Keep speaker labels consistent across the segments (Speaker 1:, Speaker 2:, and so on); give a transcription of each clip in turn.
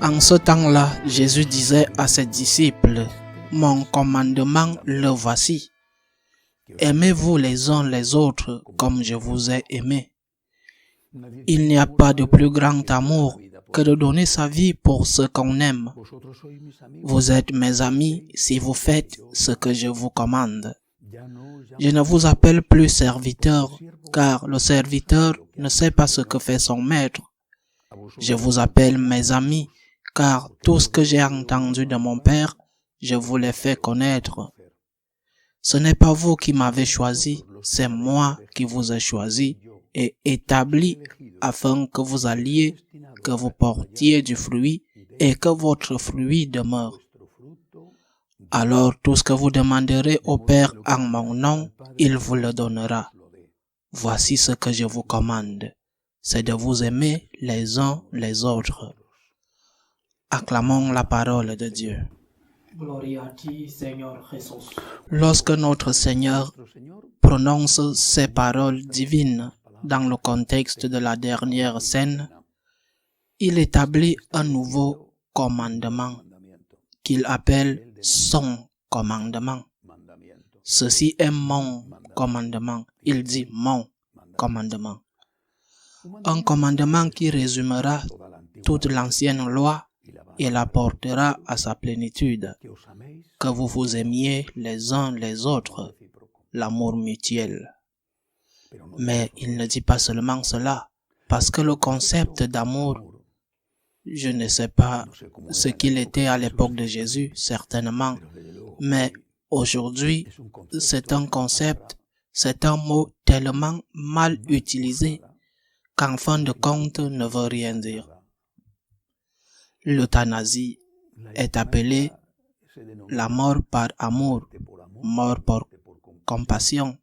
Speaker 1: En ce temps-là, Jésus disait à ses disciples, « Mon commandement, le voici. Aimez-vous les uns les autres comme je vous ai aimé. Il n'y a pas de plus grand amour que de donner sa vie pour ce qu'on aime. Vous êtes mes amis si vous faites ce que je vous commande. Je ne vous appelle plus serviteur, car le serviteur ne sait pas ce que fait son maître. Je vous appelle mes amis, car tout ce que j'ai entendu de mon Père, je vous l'ai fait connaître. Ce n'est pas vous qui m'avez choisi, c'est moi qui vous ai choisi et établi afin que vous alliez, que vous portiez du fruit et que votre fruit demeure. Alors tout ce que vous demanderez au Père en mon nom, il vous le donnera. Voici ce que je vous commande, c'est de vous aimer les uns les autres. Acclamons la parole de Dieu.
Speaker 2: Gloria a ti, Señor Jesús.
Speaker 1: Lorsque notre Seigneur prononce ces paroles divines dans le contexte de la dernière scène, il établit un nouveau commandement qu'il appelle son commandement. Ceci est mon commandement. Il dit mon commandement. Un commandement qui résumera toute l'ancienne loi et la portera à sa plénitude. Que vous vous aimiez les uns les autres, l'amour mutuel. Mais il ne dit pas seulement cela, parce que le concept d'amour, je ne sais pas ce qu'il était à l'époque de Jésus, certainement, mais aujourd'hui, c'est un concept, c'est un mot tellement mal utilisé qu'en fin de compte ne veut rien dire. L'euthanasie est appelée la mort par amour, mort par compassion.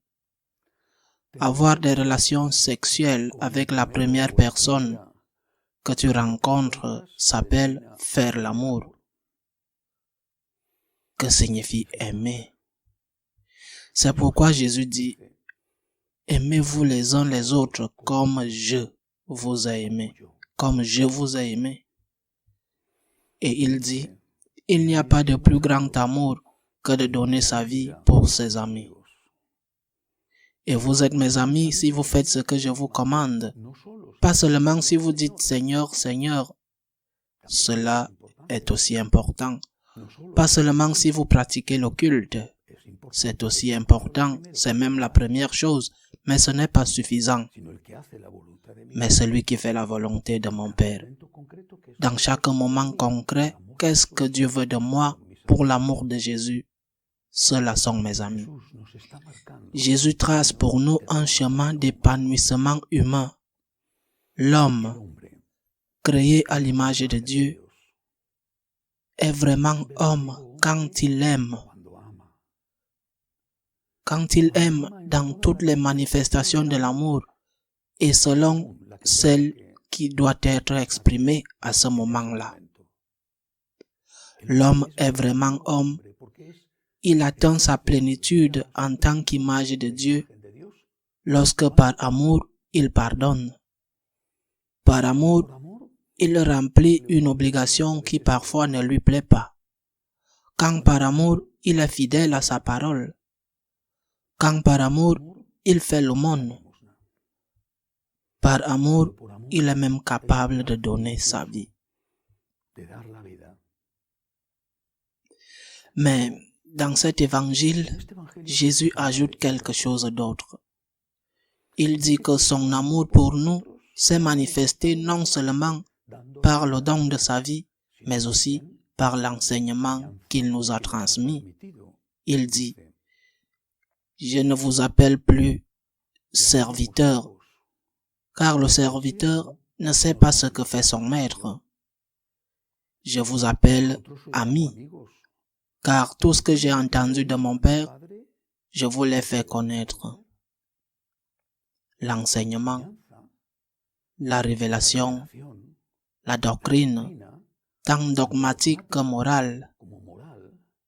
Speaker 1: Avoir des relations sexuelles avec la première personne que tu rencontres s'appelle faire l'amour. Que signifie aimer? C'est pourquoi Jésus dit, aimez-vous les uns les autres comme je vous ai aimé, comme je vous ai aimé. Et il dit, il n'y a pas de plus grand amour que de donner sa vie pour ses amis. Et vous êtes mes amis si vous faites ce que je vous commande. Pas seulement si vous dites Seigneur, Seigneur. Cela est aussi important. Pas seulement si vous pratiquez le culte. C'est aussi important, c'est même la première chose, mais ce n'est pas suffisant. Mais celui qui fait la volonté de mon Père. Dans chaque moment concret, qu'est-ce que Dieu veut de moi pour l'amour de Jésus? Ceux-là sont mes amis. Jésus trace pour nous un chemin d'épanouissement humain. L'homme, créé à l'image de Dieu, est vraiment homme quand il aime. Quand il aime dans toutes les manifestations de l'amour et selon celle qui doit être exprimée à ce moment-là. L'homme est vraiment homme. Il atteint sa plénitude en tant qu'image de Dieu lorsque par amour, il pardonne. Par amour, il remplit une obligation qui parfois ne lui plaît pas. Quand par amour, il est fidèle à sa parole. Quand par amour, il fait l'aumône. Par amour, il est même capable de donner sa vie. Mais dans cet évangile, Jésus ajoute quelque chose d'autre. Il dit que son amour pour nous s'est manifesté non seulement par le don de sa vie, mais aussi par l'enseignement qu'il nous a transmis. Il dit, « Je ne vous appelle plus serviteur, car le serviteur ne sait pas ce que fait son maître. Je vous appelle ami, car tout ce que j'ai entendu de mon Père, je vous l'ai fait connaître. » L'enseignement, la révélation, la doctrine, tant dogmatique que morale,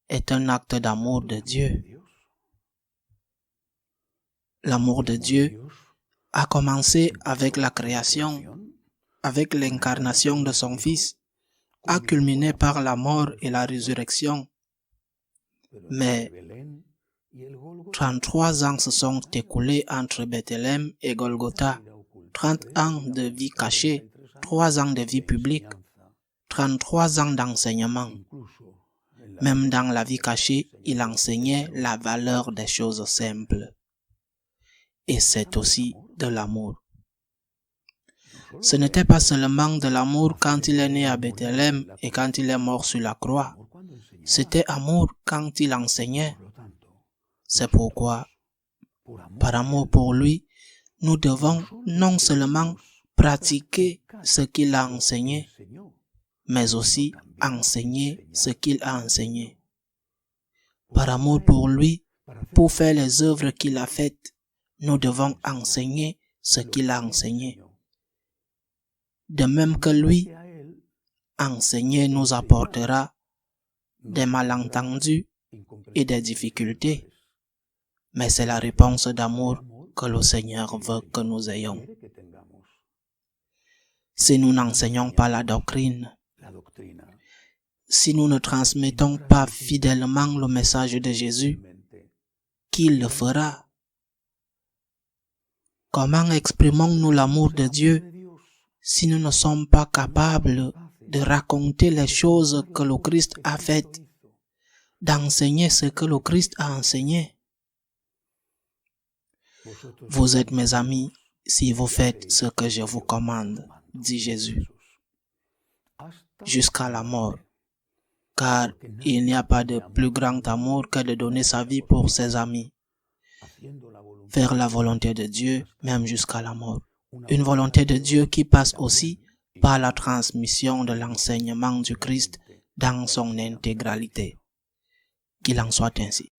Speaker 1: est un acte d'amour de Dieu. L'amour de Dieu a commencé avec la création, avec l'incarnation de son Fils, a culminé par la mort et la résurrection. Mais 33 ans se sont écoulés entre Bethléem et Golgotha. 30 ans de vie cachée, 3 ans de vie publique, 33 ans d'enseignement. Même dans la vie cachée, il enseignait la valeur des choses simples. Et c'est aussi de l'amour. Ce n'était pas seulement de l'amour quand il est né à Bethléem et quand il est mort sur la croix. C'était amour quand il enseignait. C'est pourquoi, par amour pour lui, nous devons non seulement pratiquer ce qu'il a enseigné, mais aussi enseigner ce qu'il a enseigné. Par amour pour lui, pour faire les œuvres qu'il a faites, nous devons enseigner ce qu'il a enseigné. De même que lui, enseigner nous apportera des malentendus et des difficultés. Mais c'est la réponse d'amour que le Seigneur veut que nous ayons. Si nous n'enseignons pas la doctrine, si nous ne transmettons pas fidèlement le message de Jésus, qui le fera? Comment exprimons-nous l'amour de Dieu si nous ne sommes pas capables de raconter les choses que le Christ a faites, d'enseigner ce que le Christ a enseigné? Vous êtes mes amis si vous faites ce que je vous commande, dit Jésus, jusqu'à la mort. Car il n'y a pas de plus grand amour que de donner sa vie pour ses amis. Faire la volonté de Dieu, même jusqu'à la mort. Une volonté de Dieu qui passe aussi par la transmission de l'enseignement du Christ dans son intégralité. Qu'il en soit ainsi.